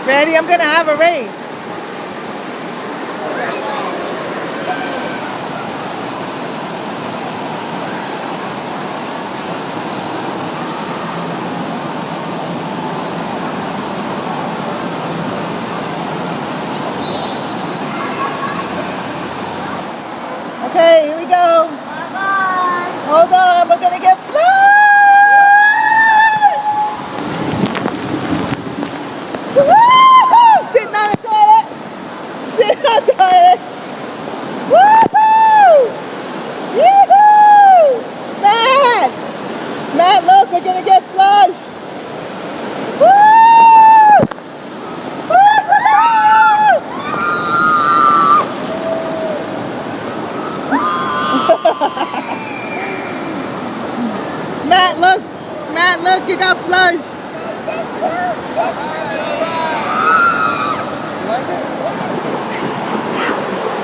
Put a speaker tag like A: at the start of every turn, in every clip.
A: Ready? I'm gonna have a race. Okay, here we go.
B: Bye-bye.
A: Hold on, we're gonna get flushed. Woohoo! Sitting on the toilet. Sitting on the toilet. Woohoo! Yoo-hoo! Matt! Matt, look, we're gonna get flushed. Woo! Woo-hoo! Matt, look, you got flushed.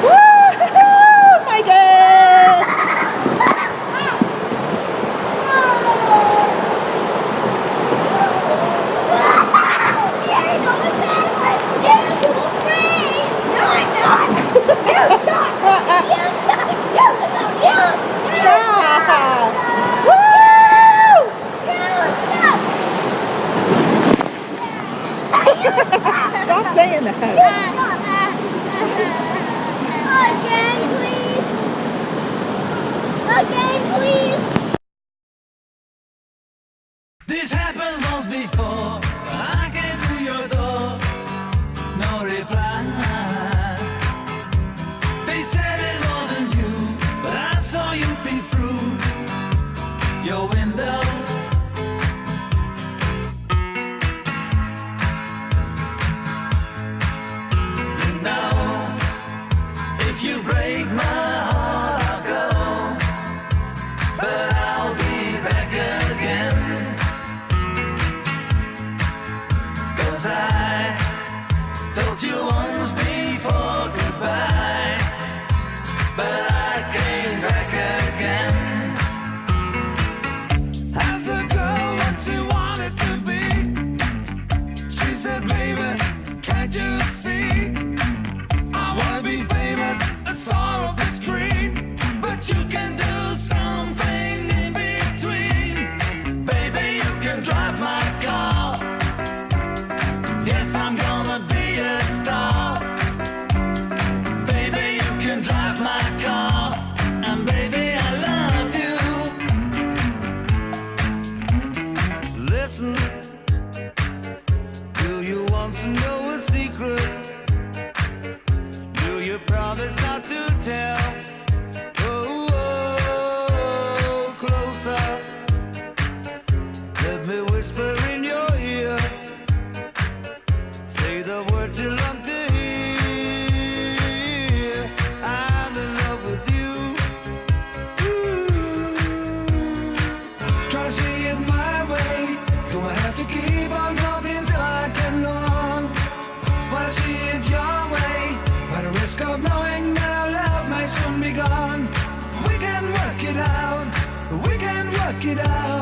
A: Woo-hoo! My God! Stop saying that.
B: Again, please. Again, please.
C: This happened once before. I came to your door, no reply. They said it wasn't you, but I saw you peek through your window. You know, if you break my heart, I'll go, but I'll be back again. 'Cause I told you once before goodbye, but I came back again. As a girl, what she wanted to be, she said, baby, can't you see? I wanna be famous, a star of the screen, but you can do something in between. Baby, you can drive my car. Yes, I'm gonna be a star. Baby, you can drive my car. And baby, I love you. Listen, do you want to know a secret? Do you promise not to tell? Oh, oh, closer. Let me whisper in your ear. Say the words you love to hear. I'm in love with you. Try to see it my way. Do I have to keep on talking till I can go on? Wanna see it your way, by the risk of knowing that our love might soon be gone. We can work it out. We can work it out.